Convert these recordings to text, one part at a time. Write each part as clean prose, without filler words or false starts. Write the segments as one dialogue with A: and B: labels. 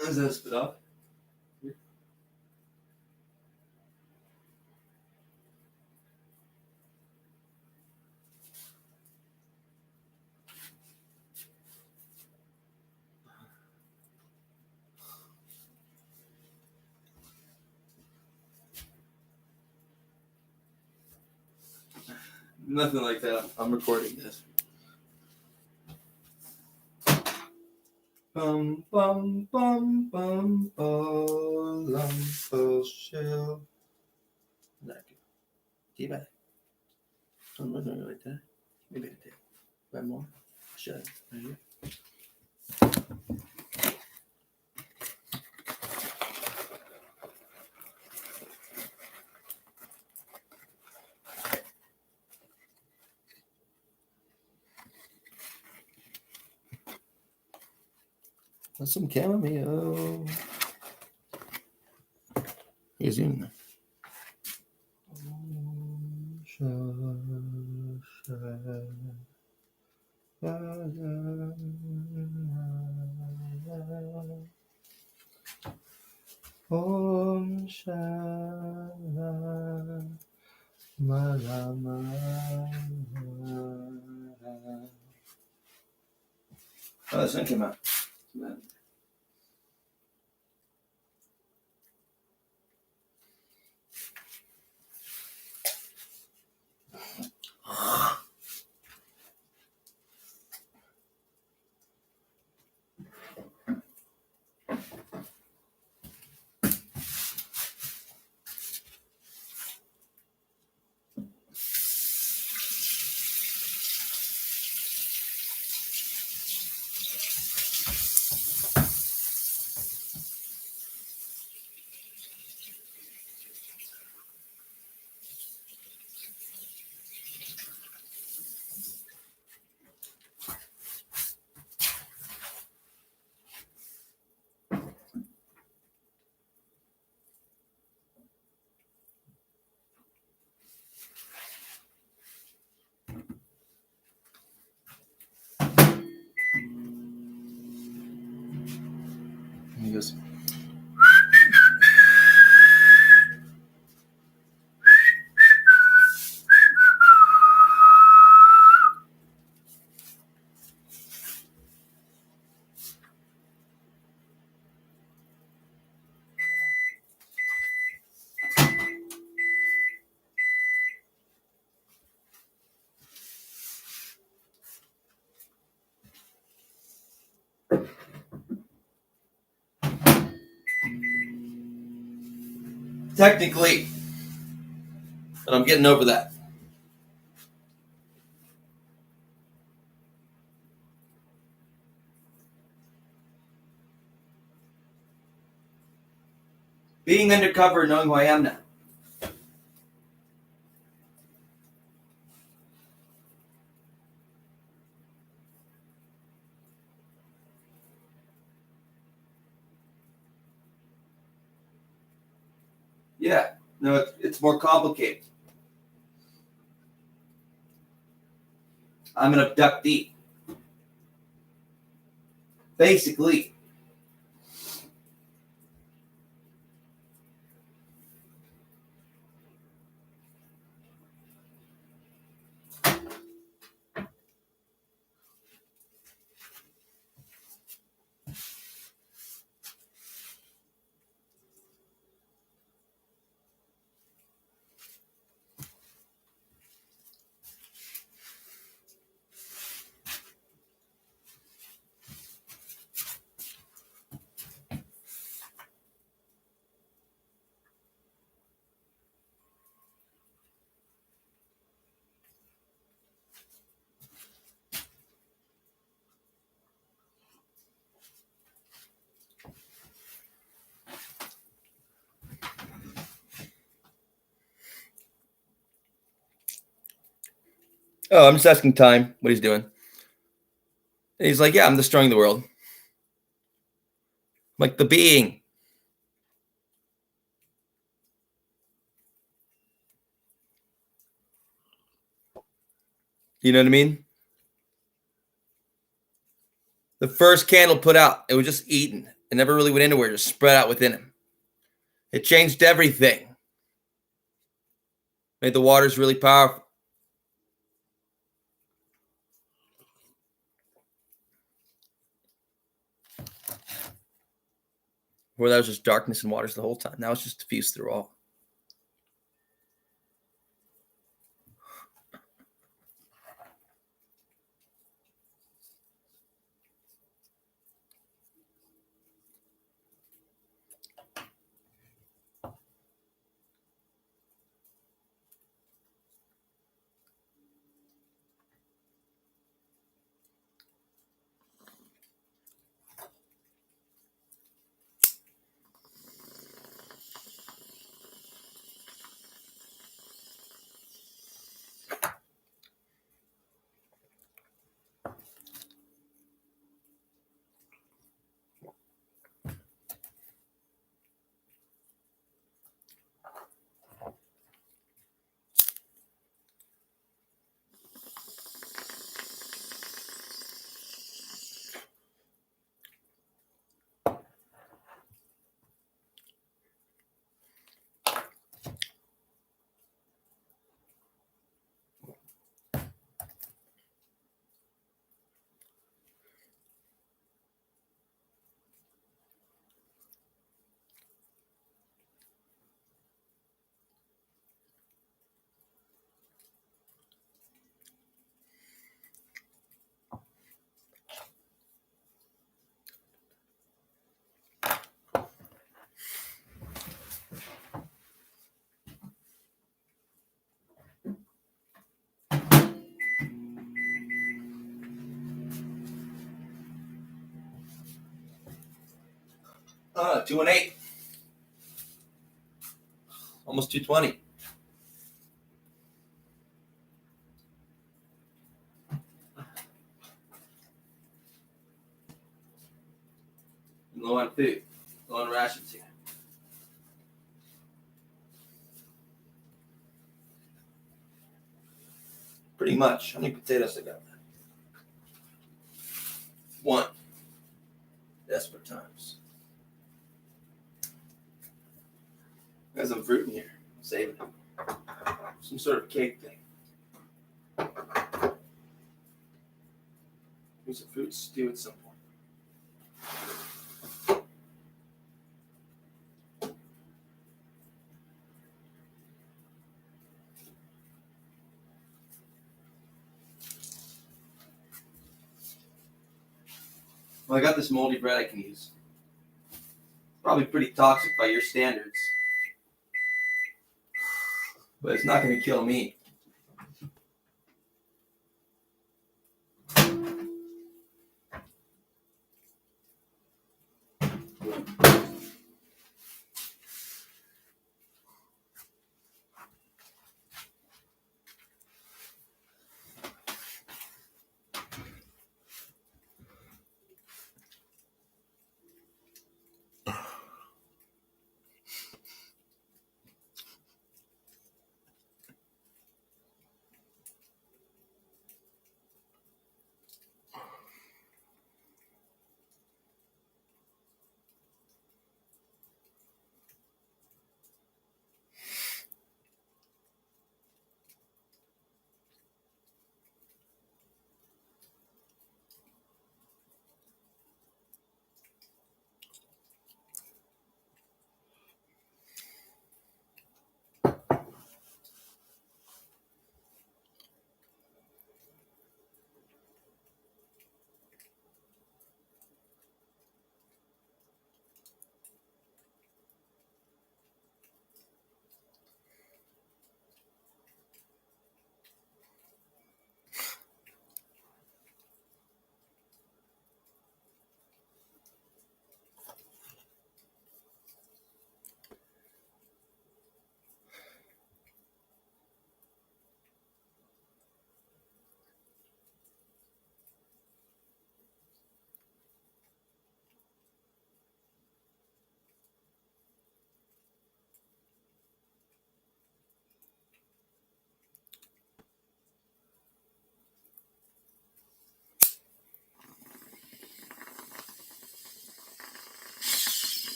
A: Is that spit off? Nothing like that. I'm recording this. Bum bum bum bum bum shell. Like it. I'm not doing it like that. Maybe I did. Right more. Should I? Right here. That's some chamomile. Here's in there. Om Shanti Malama. Oh, the sun came out. He goes. Technically, but I'm getting over that. Being undercover, knowing who I am now. Yeah, no, it's more complicated. I'm an abductee. Basically. Oh, I'm just asking Time what he's doing. And he's like, yeah, I'm destroying the world. Like the being. You know what I mean? The first candle put out, it was just eaten. It never really went anywhere, just spread out within him. It changed everything. Made the waters really powerful. Where that was just darkness and waters the whole time. Now it's just diffused through all. Ah, 218. Almost 220. Low on food. Low on rations here. Pretty much. How many potatoes I got? One. Desperate times. Got some fruit in here. Save it. Some sort of cake thing. Maybe some fruit stew at some point. Well, I got this moldy bread I can use. Probably pretty toxic by your standards. But it's not going to kill me.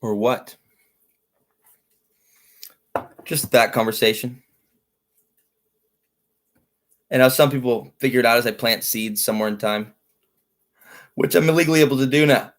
A: Or what? Just that conversation. And how some people figure it out as I plant seeds somewhere in time, which I'm illegally able to do now.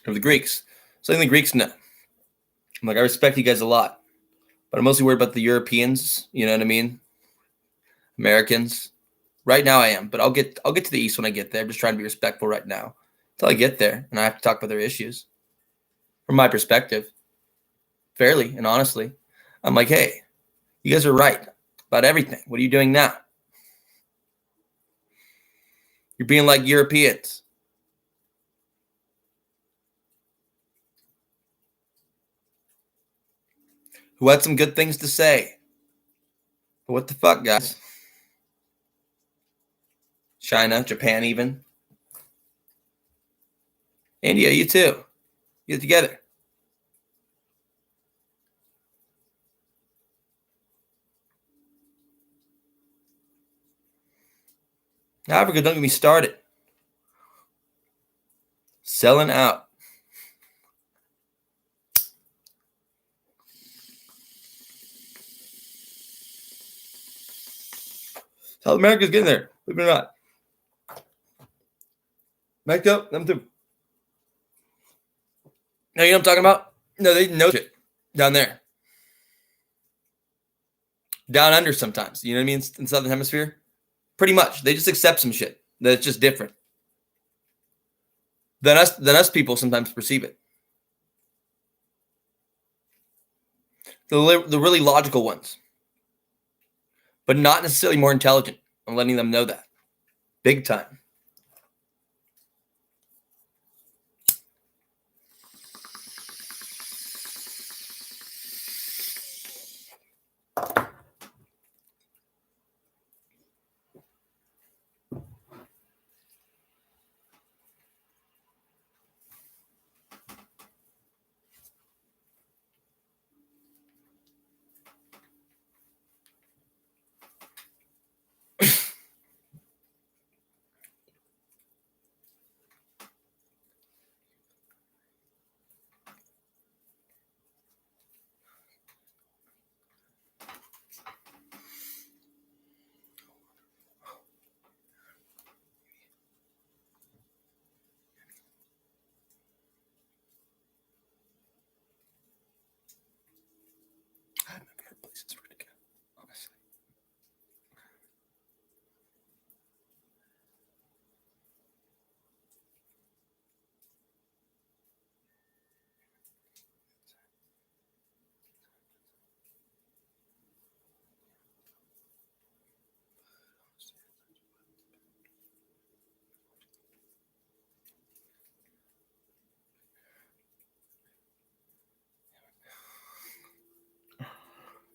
A: Of the Greeks. Something the Greeks know. I'm like, I respect you guys a lot, but I'm mostly worried about the Europeans. You know what I mean? Americans. Right now I am, but I'll get to the East when I get there. I'm just trying to be respectful right now until I get there, and I have to talk about their issues from my perspective, fairly and honestly. I'm like, hey, you guys are right about everything. What are you doing now? You're being like Europeans. Who had some good things to say. But what the fuck, guys? China, Japan, even. India, you too. Get together. Africa, don't get me started. Selling out. South America's getting there. Believe it or not. Mic'd up, them too. Now you know what I'm talking about? No, they know shit down there. Down under sometimes. You know what I mean? In the Southern Hemisphere? Pretty much. They just accept some shit. That it's just different. Than us people sometimes perceive it. The really logical ones. But not necessarily more intelligent. I'm letting them know that. Big time. I have my favorite places for it to go, honestly.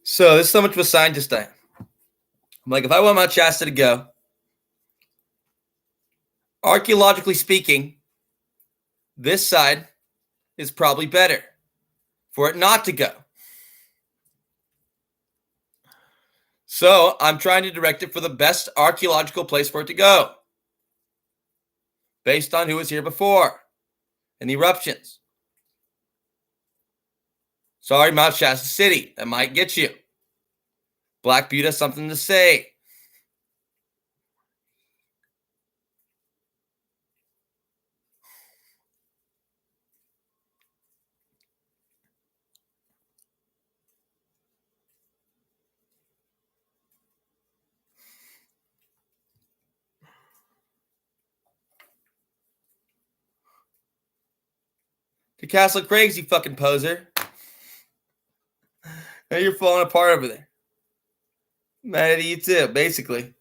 A: So this is how much of a scientist I am. I'm like, if I want Mount Shasta to go, archaeologically speaking, this side is probably better for it not to go. So I'm trying to direct it for the best archaeological place for it to go, based on who was here before and the eruptions. Sorry, Mount Shasta City, that might get you. Black Butte has something to say. to Castle Craigs, you fucking poser. Now you're falling apart over there. Mad at you too, basically.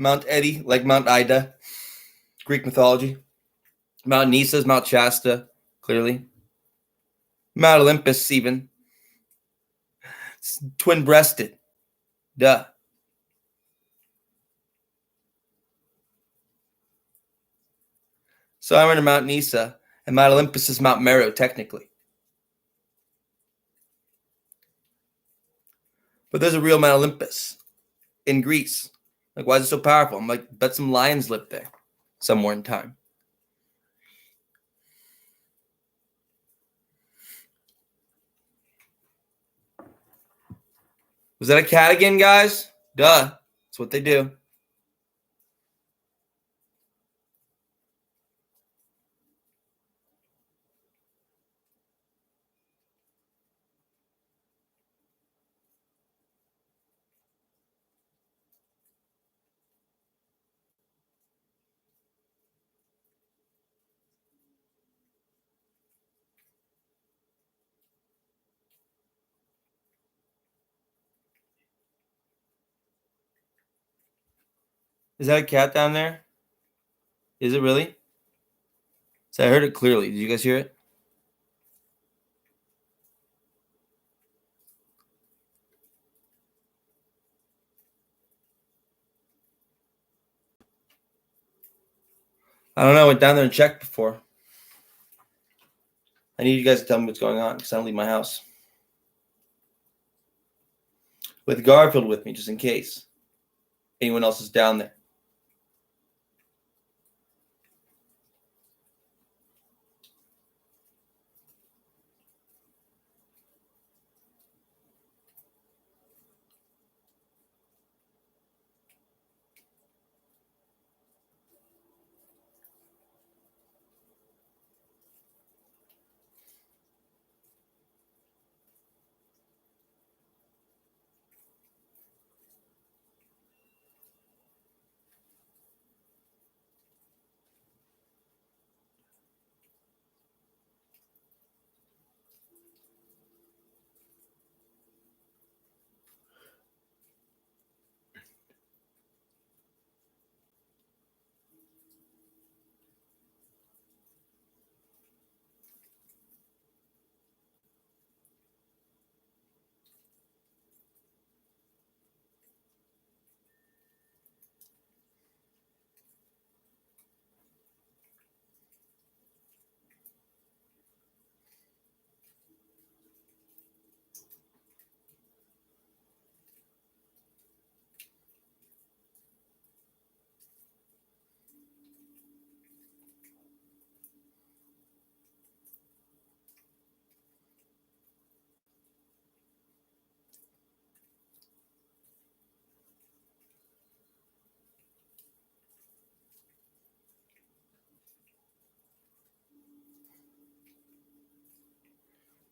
A: Mount Etty, like Mount Ida, Greek mythology. Mount Nisa is Mount Shasta, clearly. Mount Olympus, even. It's twin-breasted. Duh. So I'm under Mount Nisa, and Mount Olympus is Mount Meru, technically. But there's a real Mount Olympus in Greece. Like, why is it so powerful? I'm like, bet some lions lived there somewhere in time. Was that a cat again, guys? Duh. That's what they do. Is that a cat down there? Is it really? So I heard it clearly. Did you guys hear it? I don't know. I went down there and checked before. I need you guys to tell me what's going on because I don't leave my house. With Garfield with me, just in case anyone else is down there.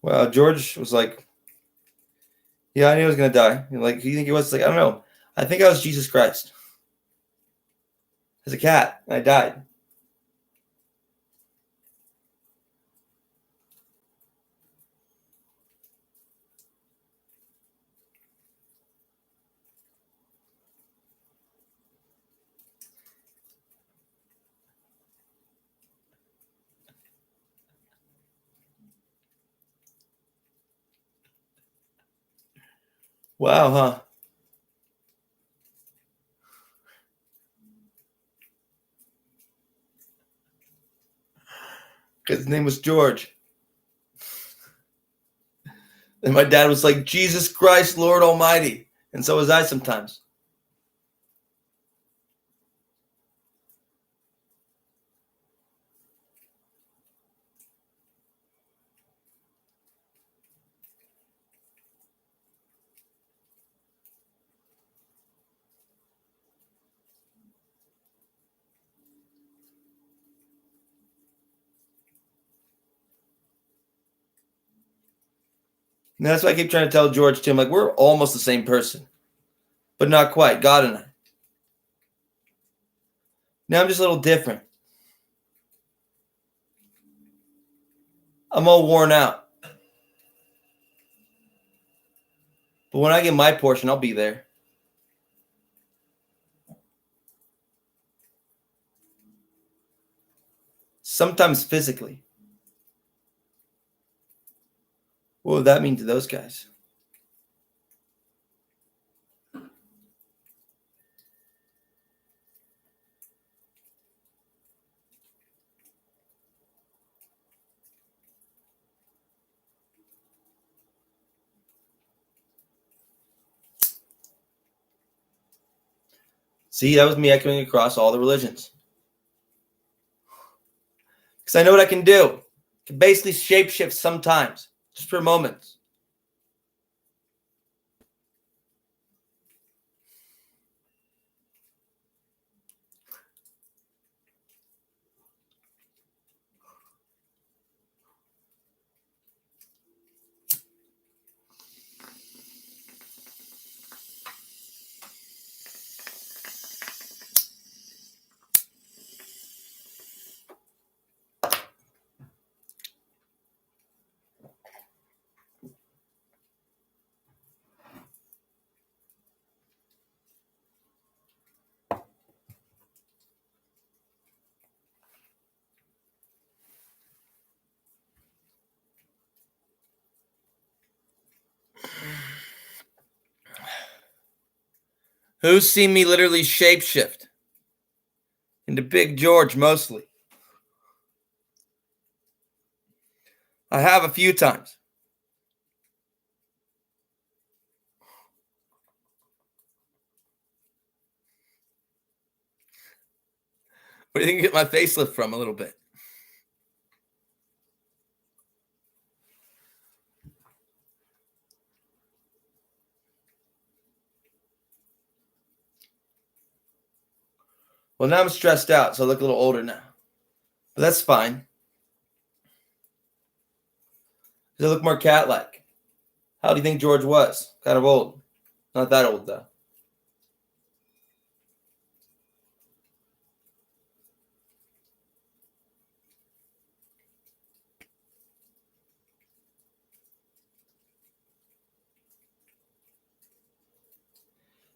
A: Well, George was like, yeah, I knew I was going to die. Like, who do you think he was? Like, I don't know. I think I was Jesus Christ. As a cat, and I died. Wow, huh? Because his name was George. And my dad was like, Jesus Christ, Lord Almighty. And so was I sometimes. And that's why I keep trying to tell George too. I'm like, we're almost the same person, but not quite. God and I. Now I'm just a little different. I'm all worn out. But when I get my portion, I'll be there. Sometimes physically. What would that mean to those guys? See, that was me echoing across all the religions. Because I know what I can do. I can basically shapeshift sometimes, just for moments. Who's seen me literally shapeshift? Into Big George, mostly. I have a few times. Where do you think you get my facelift from a little bit? Well, now I'm stressed out, so I look a little older now. But that's fine. Because I look more cat-like. How do you think George was? Kind of old. Not that old, though.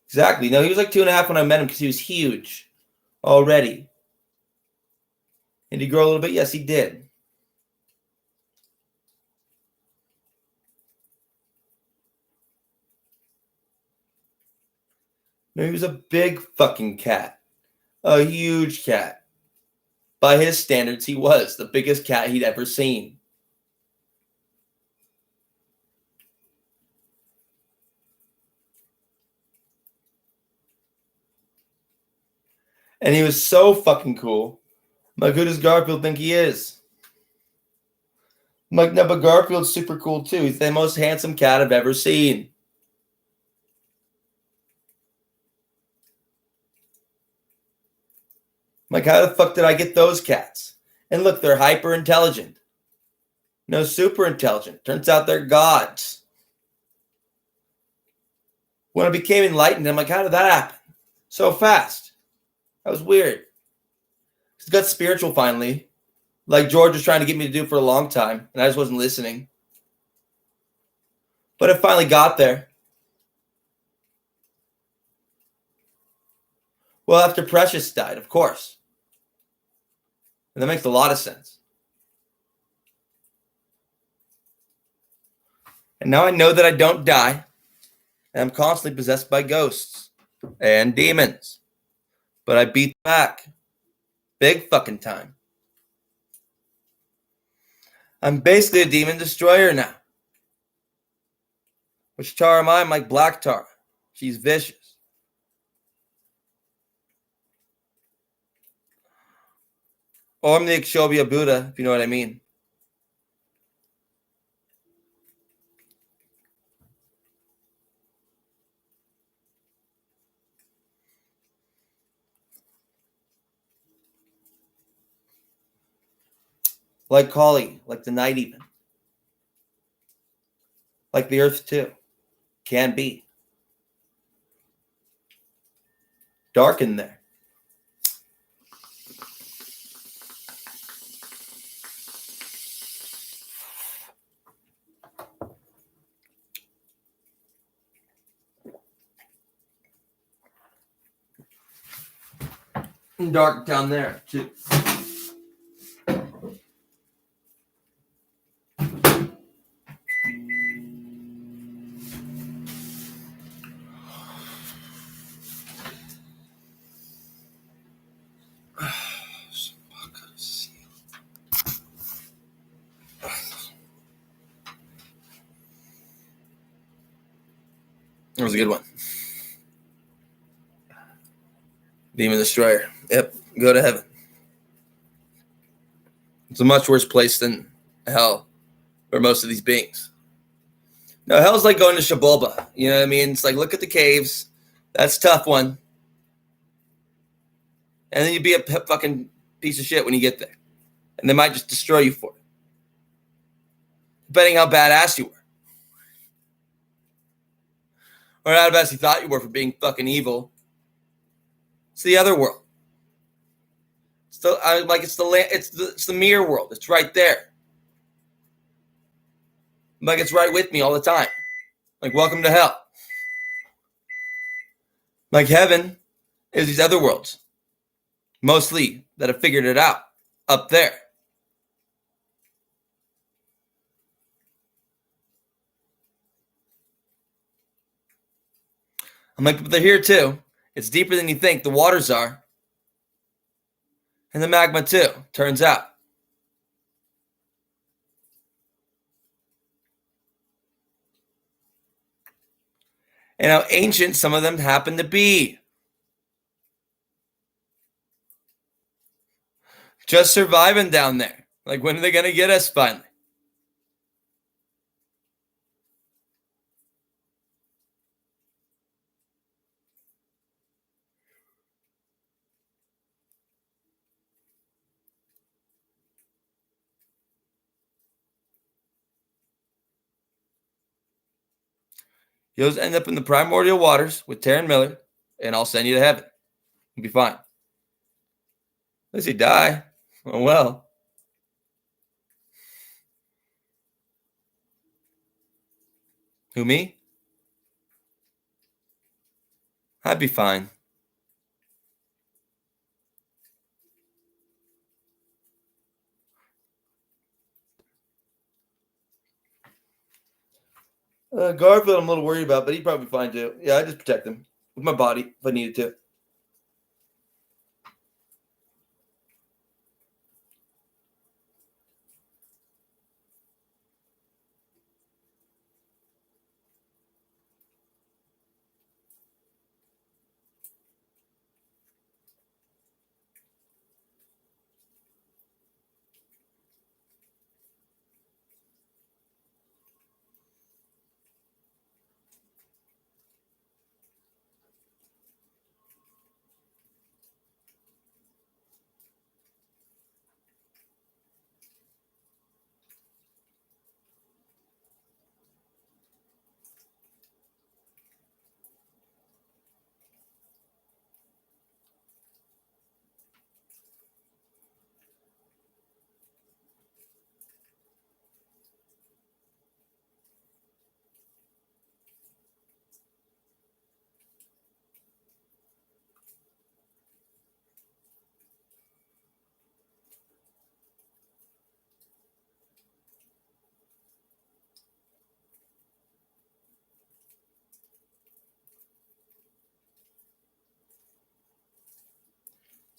A: Exactly. No, he was like 2.5 when I met him because he was huge already. And did he grow a little bit? Yes, he did. No, he was a big fucking cat. A huge cat. By his standards, he was the biggest cat he'd ever seen. And he was so fucking cool. I'm like, who does Garfield think he is? I'm like, no, but Garfield's super cool too. He's the most handsome cat I've ever seen. I'm like, how the fuck did I get those cats? And look, they're hyper intelligent. No, super intelligent. Turns out they're gods. When I became enlightened, I'm like, how did that happen? So fast. That was weird. He's got spiritual finally. Like George was trying to get me to do for a long time, and I just wasn't listening. But it finally got there. Well, after Precious died, of course. And that makes a lot of sense. And now I know that I don't die. And I'm constantly possessed by ghosts and demons. But I beat back. Big fucking time. I'm basically a demon destroyer now. Which Tara am I? I'm like Black Tara. She's vicious. Or I'm the Ikshobia Buddha, if you know what I mean. Like Kali, like the night even. like the earth too. Can be. Dark in there. And dark down there too. That was a good one. Demon Destroyer. Yep. Go to heaven. It's a much worse place than hell for most of these beings. No, hell's like going to Shaboba. You know what I mean? It's like, look at the caves. That's a tough one. And then you'd be a fucking piece of shit when you get there. And they might just destroy you for it. Depending how badass you were. Or how badass you thought you were for being fucking evil. It's the other world. It's the mirror world. It's right there. Like it's right with me all the time. Like welcome to hell. Like heaven is these other worlds. Mostly that have figured it out up there. I'm like, but they're here too. It's deeper than you think. The waters are. And the magma too, turns out. And how ancient some of them happen to be. Just surviving down there. Like, when are they going to get us finally? You'll end up in the primordial waters with Taran Miller, and I'll send you to heaven. You'll be fine. Unless you die. Oh, well. Who, me? I'd be fine. Garfield, I'm a little worried about, but he'd probably be fine too. Yeah, I just protect him with my body if I needed to.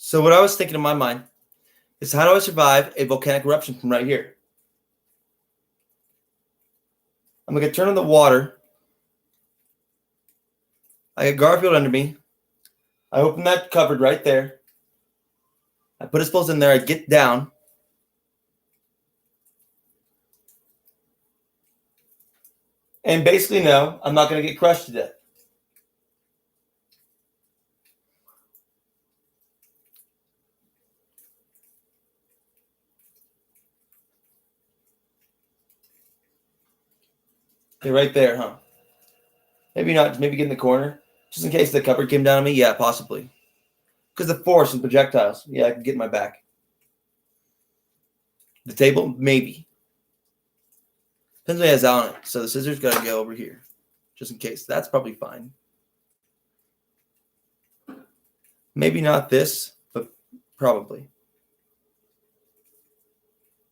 A: So what I was thinking in my mind is, how do I survive a volcanic eruption from right here? I'm going to turn on the water. I got Garfield under me. I open that cupboard right there. I put his explosives in there. I get down. And basically, no, I'm not going to get crushed to death. They're right there, huh? Maybe not. Maybe get in the corner. Just in case the cupboard came down on me? Yeah, possibly. Because the force and projectiles. Yeah, I can get in my back. The table? Maybe. Depends what he has out on it. So the scissors got to go over here. Just in case. That's probably fine. Maybe not this, but probably.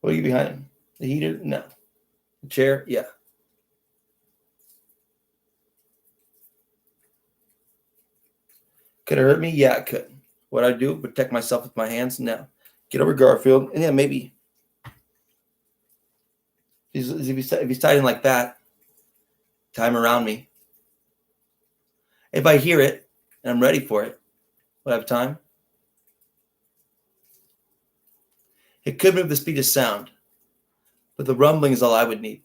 A: What are you behind him? The heater? No. The chair? Yeah. Could it hurt me? Yeah, it could. What I do? Protect myself with my hands? No. Get over Garfield. And yeah, maybe. If he's tied in like that, time around me. If I hear it and I'm ready for it, will I have time? It could move the speed of sound, but the rumbling is all I would need.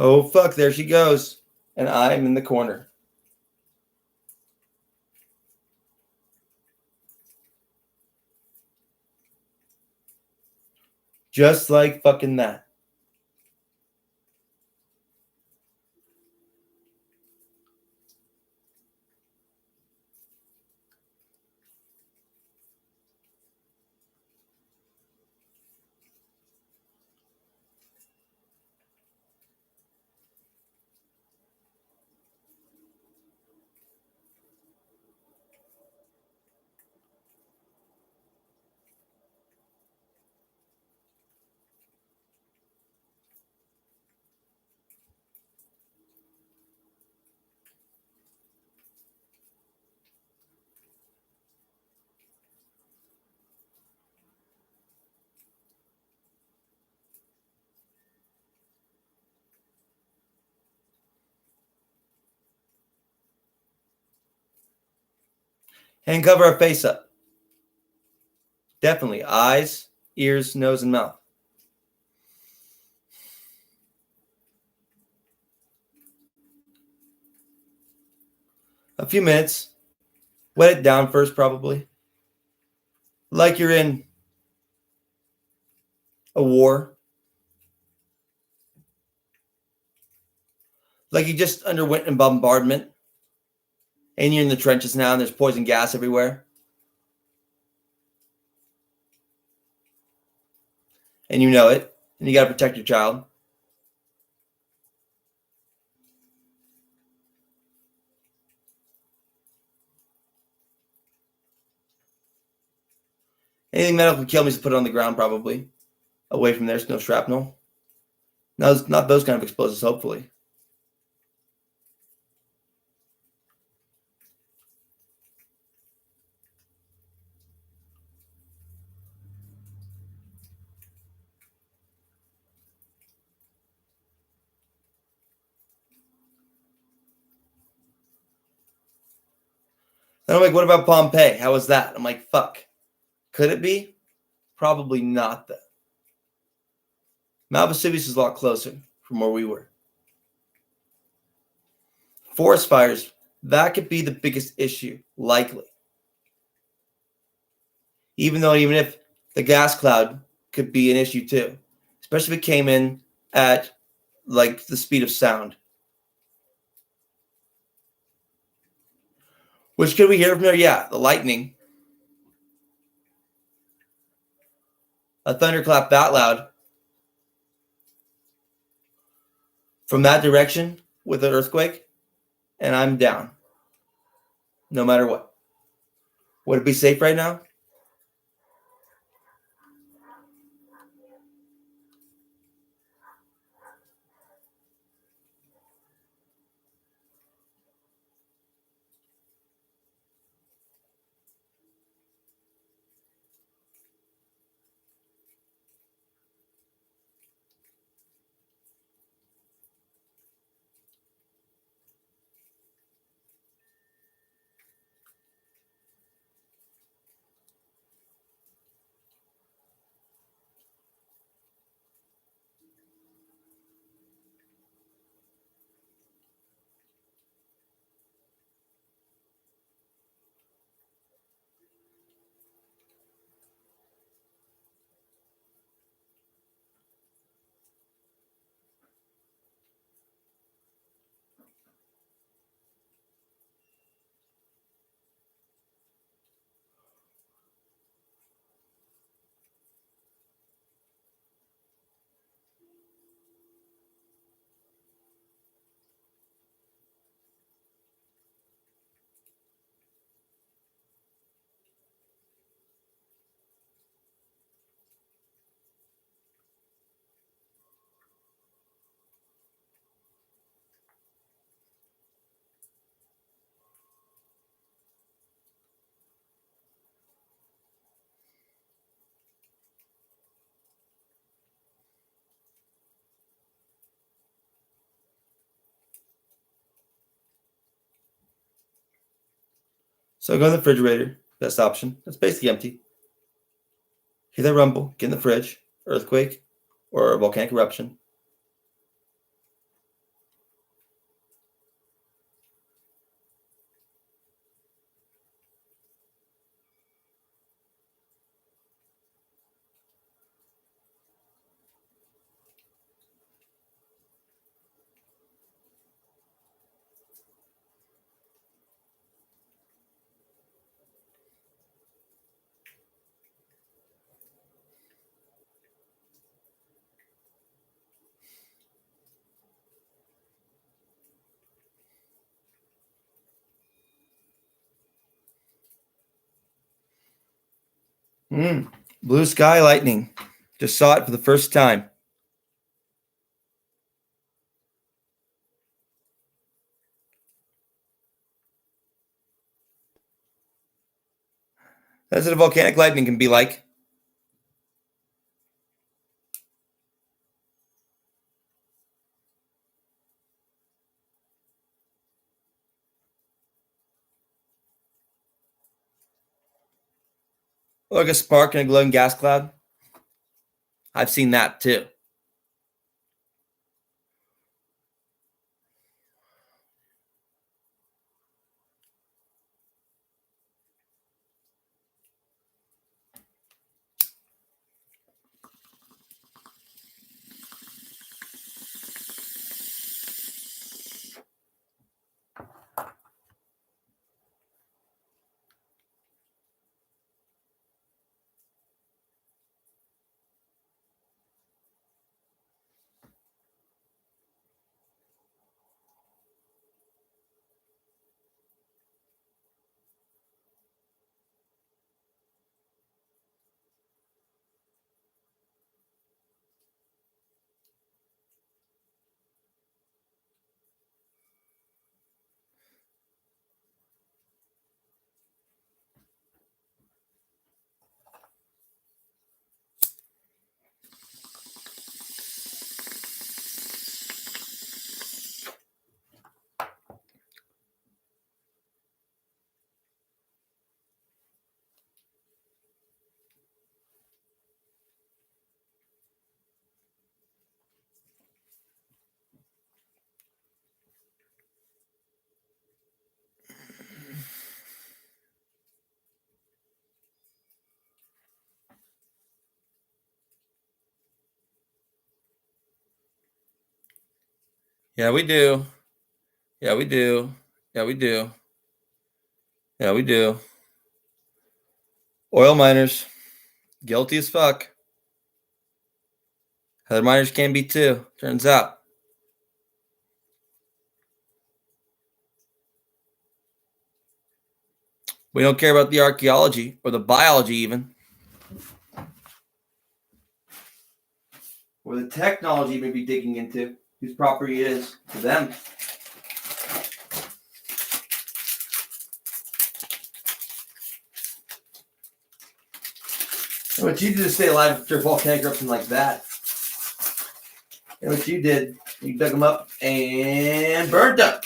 A: Oh, fuck, there she goes. And I'm in the corner. Just like fucking that. And cover our face up. Definitely. Eyes, ears, nose, and mouth. A few minutes. Wet it down first, probably. Like you're in a war. Like you just underwent a bombardment. And you're in the trenches now, and there's poison gas everywhere. And you know it. And you got to protect your child. Anything metal could kill me, so put it on the ground, probably. Away from there, no shrapnel. No, not those kind of explosives, hopefully. And I'm like, what about Pompeii? How was that? I'm like, fuck. Could it be? Probably not, though. Mount Vesuvius is a lot closer from where we were. Forest fires, that could be the biggest issue, likely. Even if the gas cloud could be an issue too, especially if it came in at like the speed of sound. Which could we hear from there? Yeah, the lightning. A thunderclap that loud from that direction with an earthquake, and I'm down. No matter what. Would it be safe right now? So go in the refrigerator. Best option. It's basically empty. Hear that rumble. Get in the fridge. Earthquake or a volcanic eruption. Blue sky lightning. Just saw it for the first time. That's what a volcanic lightning can be like. Like a spark in a glowing gas cloud. I've seen that too. Yeah, we do. Yeah, we do. Yeah, we do. Yeah, we do. Oil miners, guilty as fuck. Other miners can be too, turns out. We don't care about the archaeology or the biology even. Or the technology may be digging into, whose property it is to them. And what you did to stay alive after a volcanic eruption like that. And what you did, you dug them up and burned them.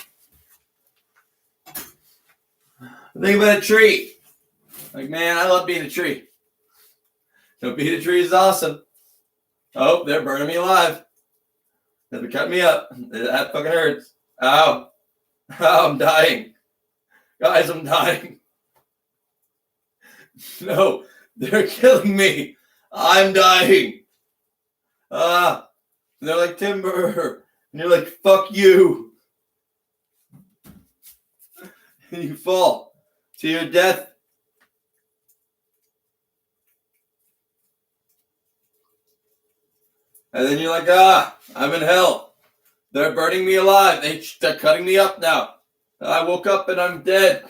A: Think about a tree. Like, man, I love being a tree. So being a tree is awesome. Oh, they're burning me alive. They're cutting me up. That fucking hurts. Ow. Oh, I'm dying. Guys, I'm dying. No, they're killing me. I'm dying. They're like timber. And you're like, fuck you. And you fall to your death. And then you're like, I'm in hell. They're burning me alive. They're cutting me up now. I woke up and I'm dead.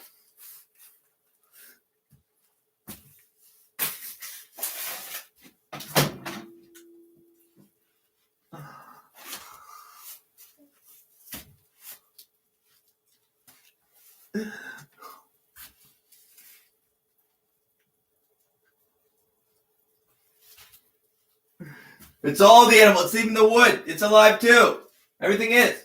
A: It's all the animals. It's even the wood. It's alive too. Everything is.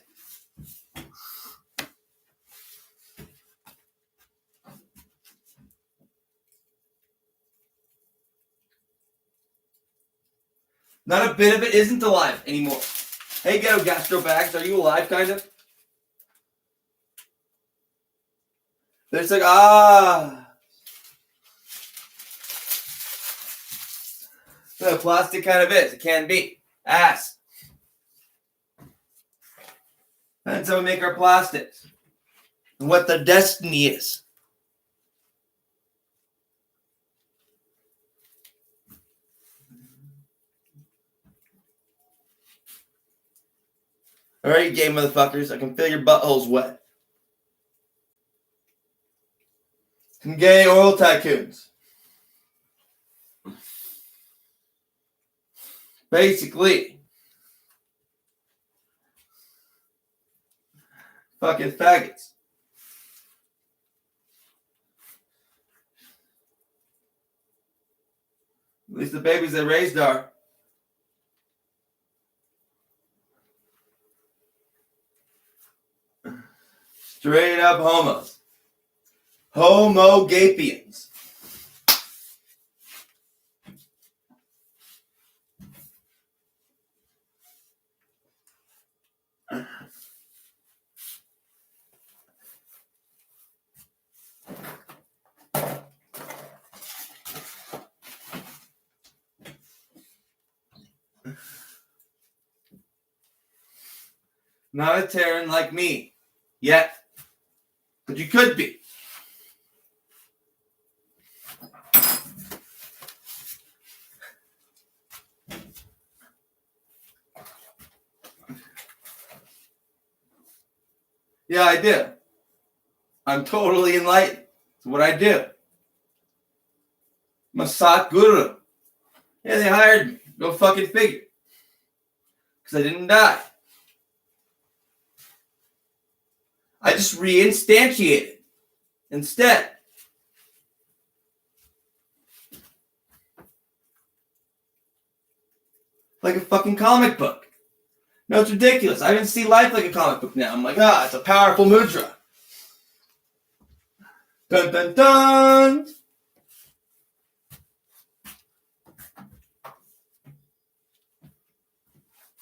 A: Not a bit of it isn't alive anymore. Hey, ghetto gastro bags, are you alive, kind of? It's like, the plastic kind of is. It can be. Ass. That's how we make our plastics. And what their destiny is. Alright, gay motherfuckers. I can feel your buttholes wet. Some gay oil tycoons. Basically. Fucking faggots. At least the babies they raised are. Straight up homos. Homo gapians. Not a Taran like me. Yet. But you could be. Yeah, I do. I'm totally enlightened. It's what I do. I'm a Sat Guru. Yeah, they hired me. Go fucking figure. Because I didn't die. I just reinstantiated instead. Like a fucking comic book. No, it's ridiculous. I even see life like a comic book now. I'm like, it's a powerful mudra. Dun dun dun.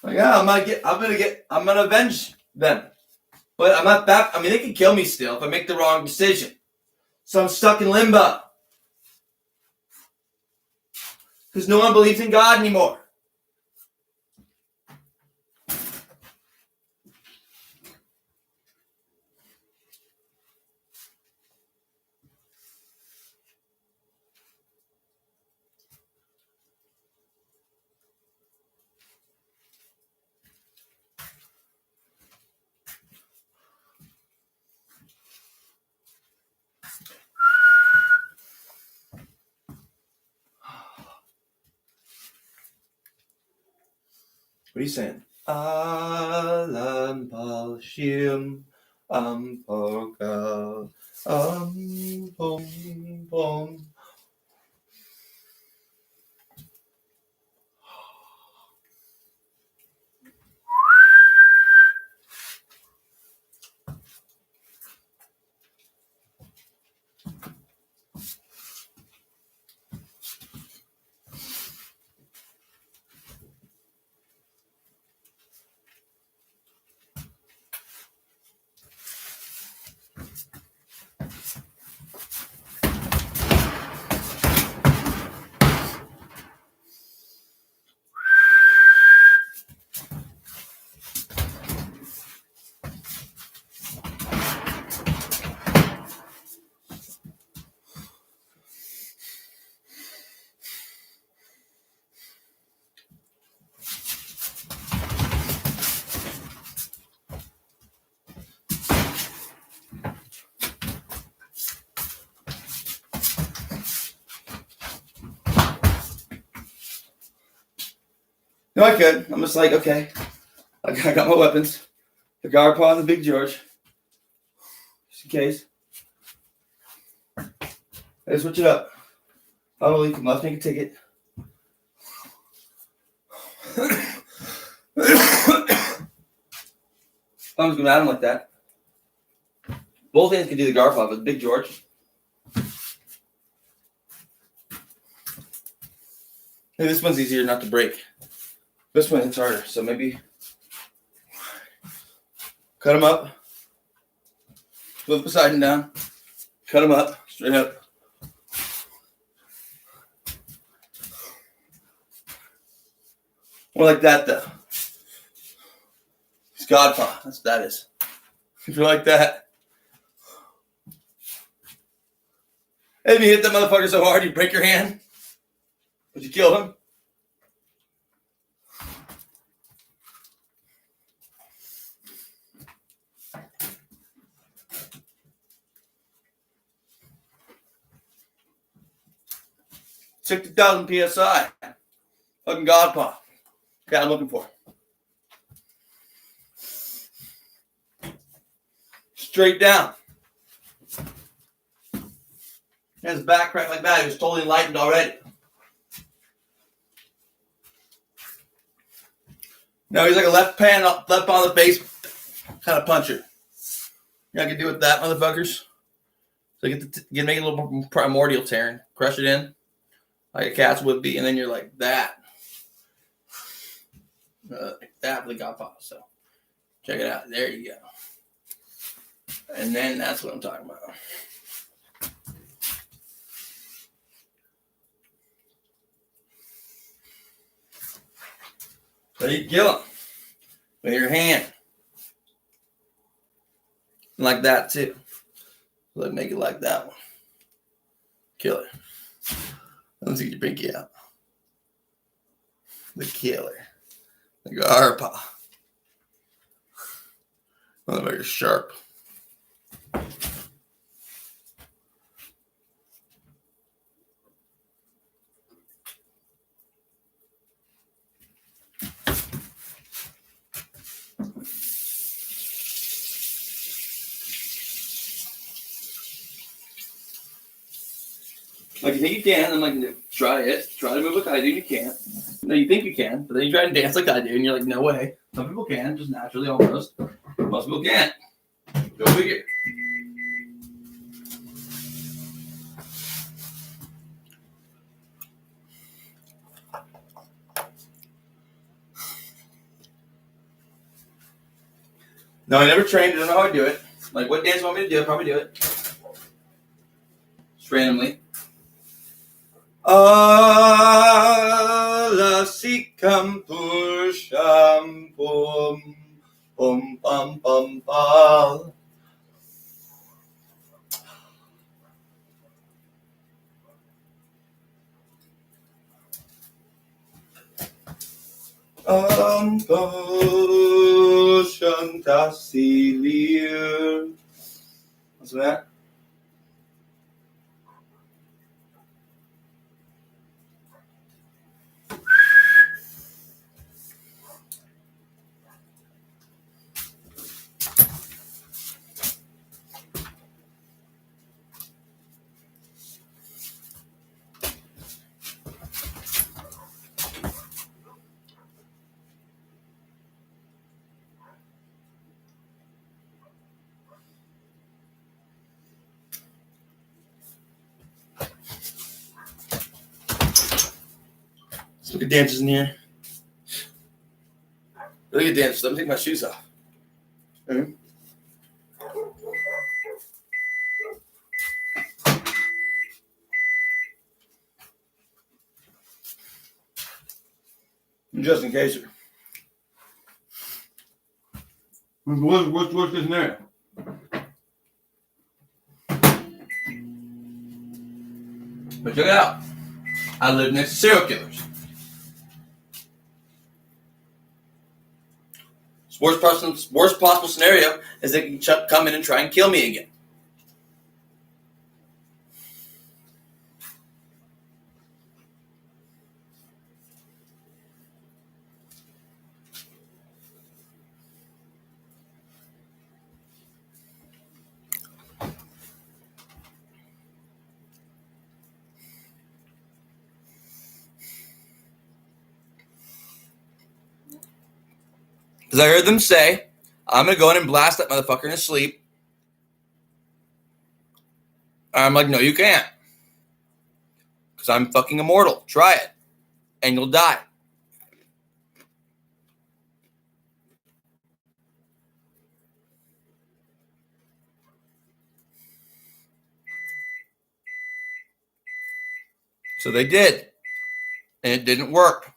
A: Like, I'm gonna avenge them. But I'm not that. I mean, they can kill me still if I make the wrong decision. So I'm stuck in limbo. Because no one believes in God anymore. What are you saying? Alam palshim porgal pom pom. No, I could. I'm just like, okay. I got my weapons. The guard paw and the Big George. Just in case. I switch it up. I'll leave from left, make a ticket. Thumb's going at him like that. Both hands can do the guard paw, but Big George. Hey, this one's easier not to break. This one hits harder, so maybe cut them up, flip the side and down, cut them up, straight up. More like that, though. It's Godpaw. That's what that is. If you like that. If you hit that motherfucker so hard you break your hand, but you kill him. $60,000 PSI. Fucking Godpaw. Okay, I'm looking for. Straight down. He has his back cracked like that. He was totally enlightened already. No, he's like a left on the face kind of puncher. You know what I can do with that, motherfuckers? So make it a little primordial Taran. Crush it in like a cat's would be, and then you're like that. Like that with the Godpaw. So check it out. There you go. And then that's what I'm talking about. So you kill him with your hand. Like that too. Let's make it like that one. Kill it. Let's get your pinky out. The killer. The Godpaw. Motherfucker's sharp. Like you think you can, I'm like, try it. Try to move like I do, and you can't. No, you think you can, but then you try to dance like I do, and you're like, no way. Some people can, just naturally almost. Most people can't. Go figure. No, I never trained. I don't know how I do it. Like, what dance you want me to do? I'll probably do it. Just randomly. La sikam pusham pum pum pum pum pum. Shantasilir. What's that? Let's look at dancers in here. Look at dancers. Let me take my shoes off. Mm-hmm. Just in case. What's in there? But check it out. I live next to serial killers. Worst possible scenario is they can come in and try and kill me again. Because I heard them say, I'm going to go in and blast that motherfucker in his sleep. I'm like, no, you can't. Because I'm fucking immortal. Try it. And you'll die. So they did, and it didn't work.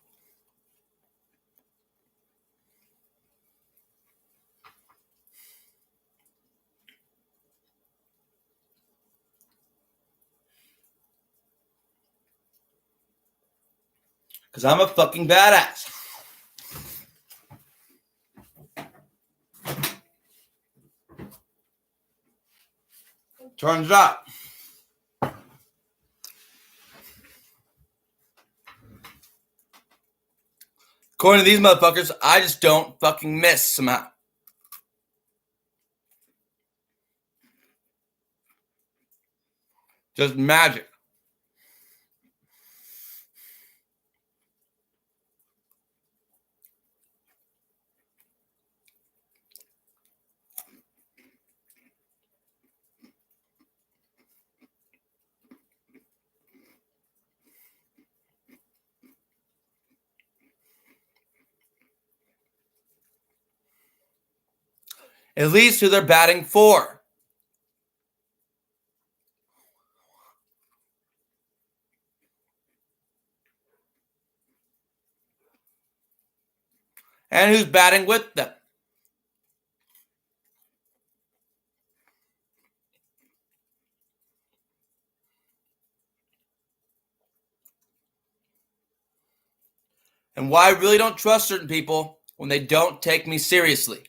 A: Because I'm a fucking badass. Turns out, according to these motherfuckers, I just don't fucking miss somehow. Just magic. At least who they're batting for. And who's batting with them. And why I really don't trust certain people when they don't take me seriously.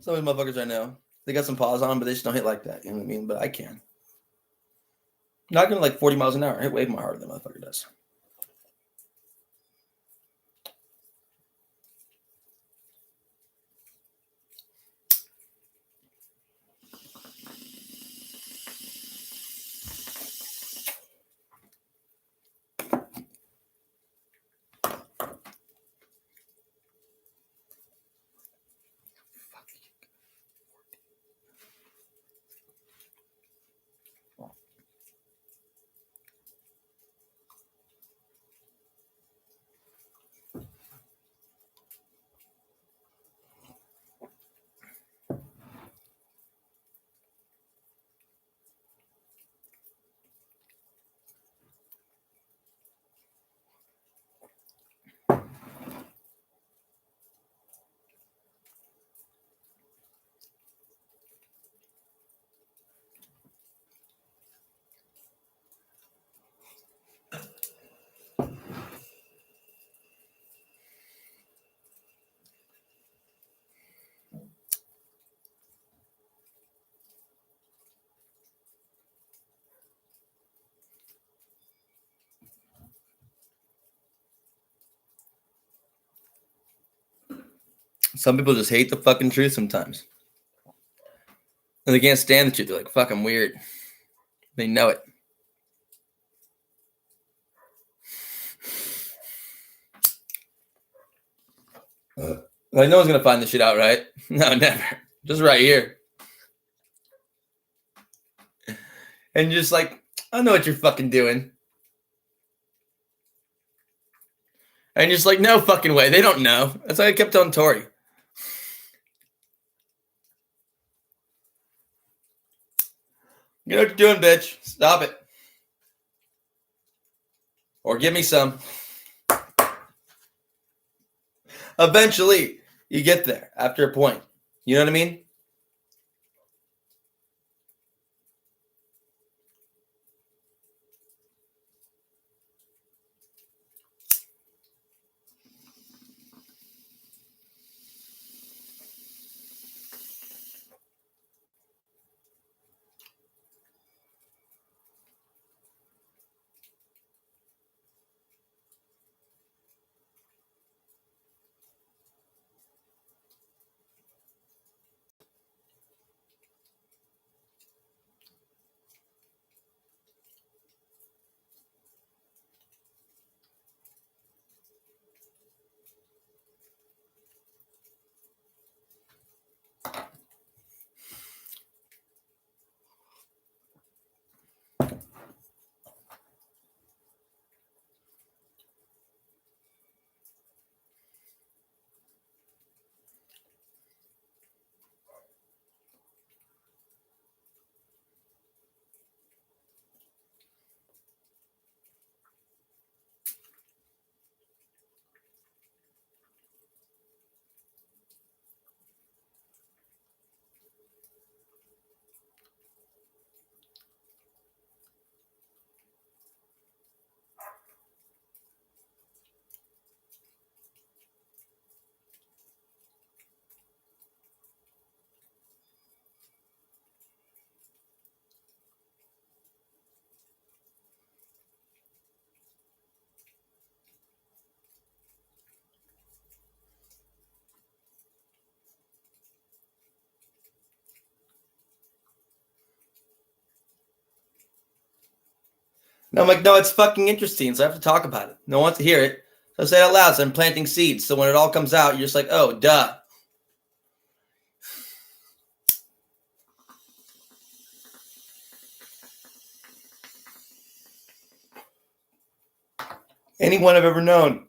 A: Some of these motherfuckers I know, they got some pause on them, but they just don't hit like that. You know what I mean? But I can. Not gonna like 40 miles an hour. I hit way more harder than that motherfucker does. Some people just hate the fucking truth sometimes. And they can't stand the truth. They're like, fuck, I'm weird. They know it. Like, no one's going to find this shit out, right? No, never. Just right here. And you're just like, I know what you're fucking doing. And you're just like, no fucking way. They don't know. That's why I kept telling Tori. You know what you're doing, bitch. Stop it. Or give me some. Eventually, you get there after a point. You know what I mean? And I'm like, no, it's fucking interesting. So I have to talk about it. No one wants to hear it. So I say it out loud. So I'm planting seeds. So when it all comes out, you're just like, oh, duh. Anyone I've ever known.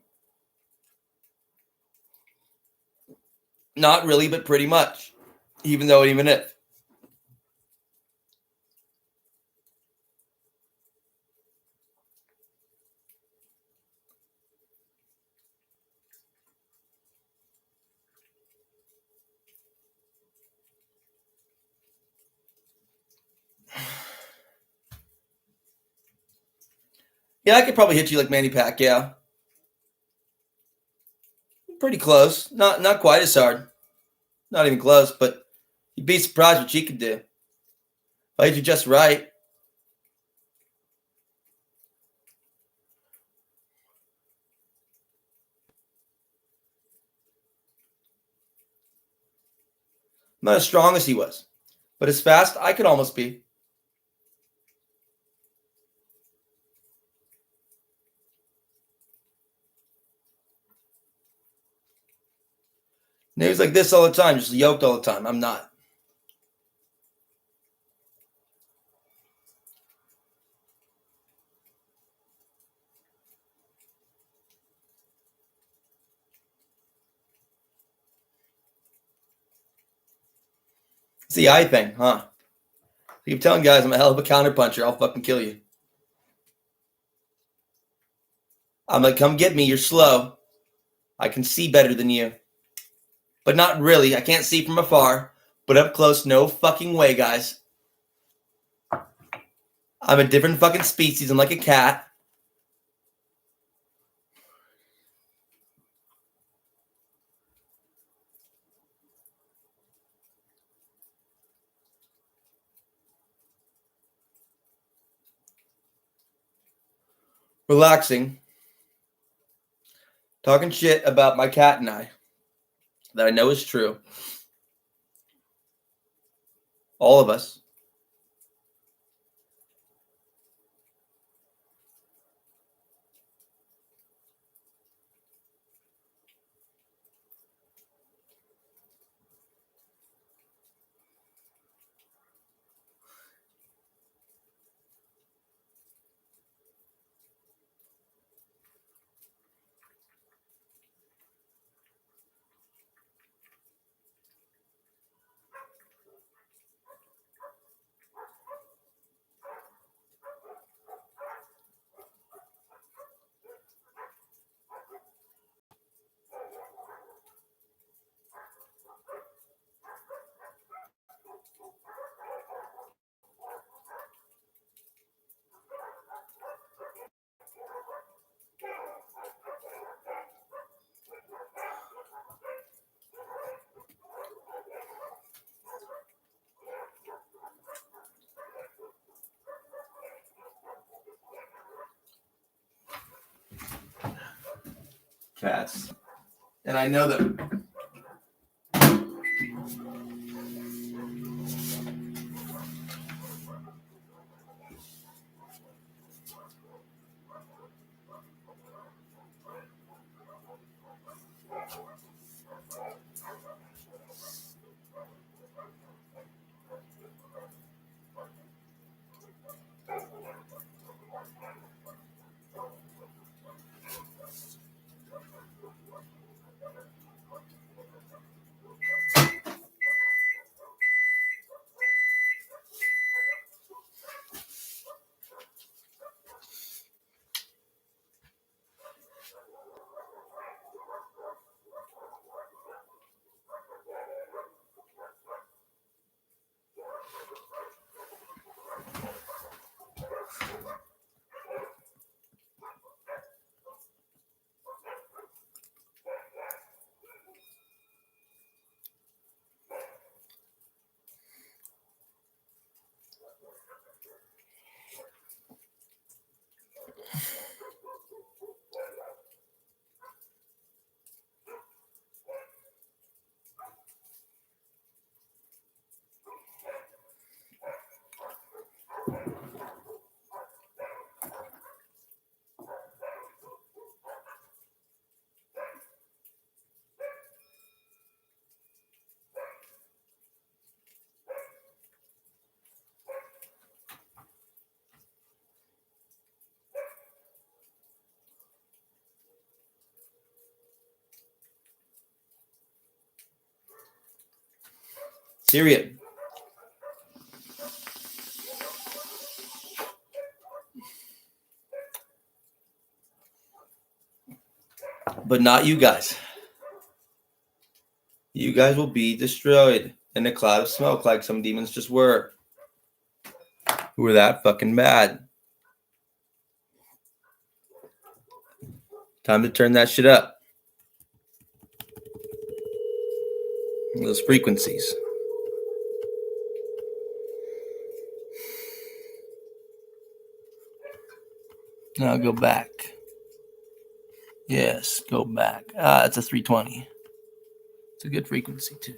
A: Not really, but pretty much. Even if. Yeah, I could probably hit you like Manny Pacquiao. Pretty close. Not quite as hard. Not even close, but You'd be surprised what she could do. Played you just right. I'm not as strong as he was, but as fast I could almost be. And he was like this all the time, just yoked all the time. I'm not. It's the eye thing, huh? I keep telling guys I'm a hell of a counterpuncher. I'll fucking kill you. I'm like, come get me. You're slow. I can see better than you. But not really. I can't see from afar. But up close, no fucking way, guys. I'm a different fucking species. I'm like a cat. Relaxing. Talking shit about my cat and I. That I know is true. All of us. Cats. And I know that. Syria. But not you guys. You guys will be destroyed in a cloud of smoke like some demons just were. Who were that fucking bad. Time to turn that shit up. Those frequencies. Now go back. Yes, go back. It's a 320. It's a good frequency too.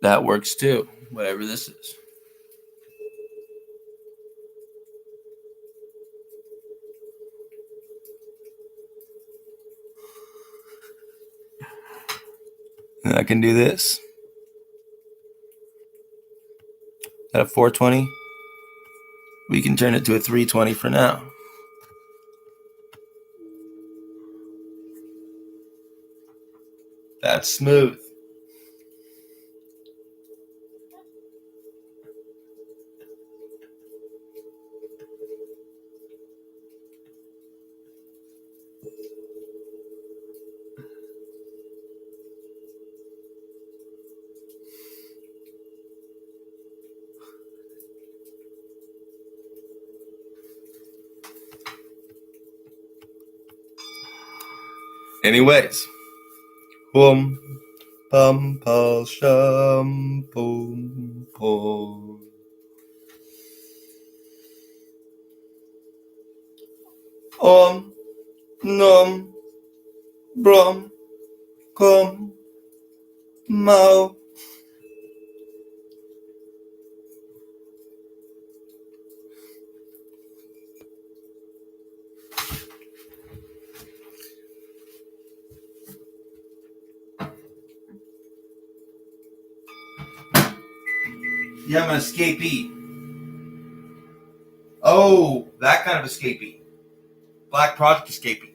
A: That works too, whatever this is. And I can do this at a 420. We can turn it to a 320 for now. That's smooth. Anyways, boom, bum, pal, shum, boom, boom. Num, brum, cum, mau. Yeah, I'm an escapee. Oh, that kind of escapee. Black Project escapee.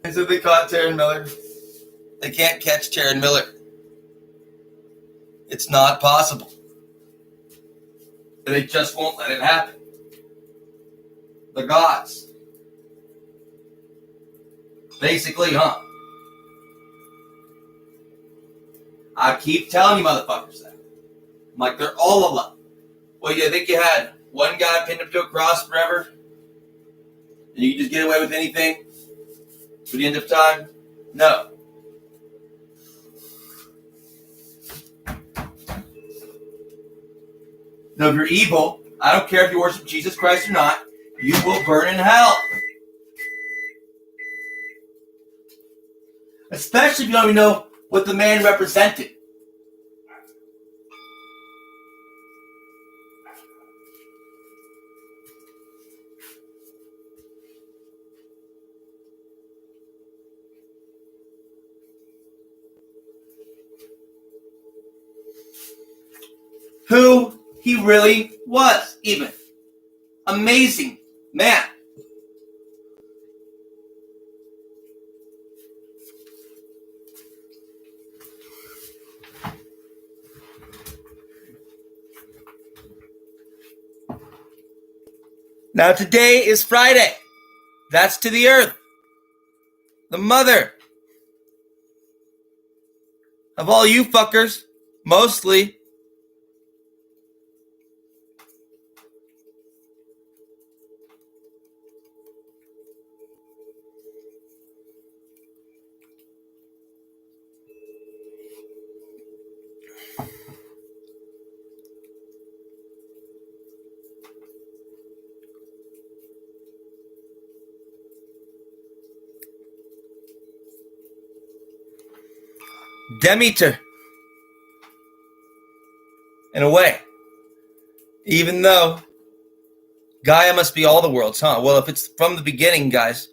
A: And so they caught Taran Miller. They can't catch Taran Miller. It's not possible. They just won't let it happen. The gods. Basically, huh? I keep telling you motherfuckers that. I'm like, they're all alone. Well, you think you had one guy pinned up to a cross forever? And you can just get away with anything to the end of time? No. No, if you're evil, I don't care if you worship Jesus Christ or not, you will burn in hell. Especially if you don't even know what the man represented. Who he really was, even. Amazing man. Now today is Friday. That's to the earth. The mother of all you fuckers, mostly. Demeter. In a way. Even though Gaia must be all the worlds, huh? Well, if it's from the beginning, guys,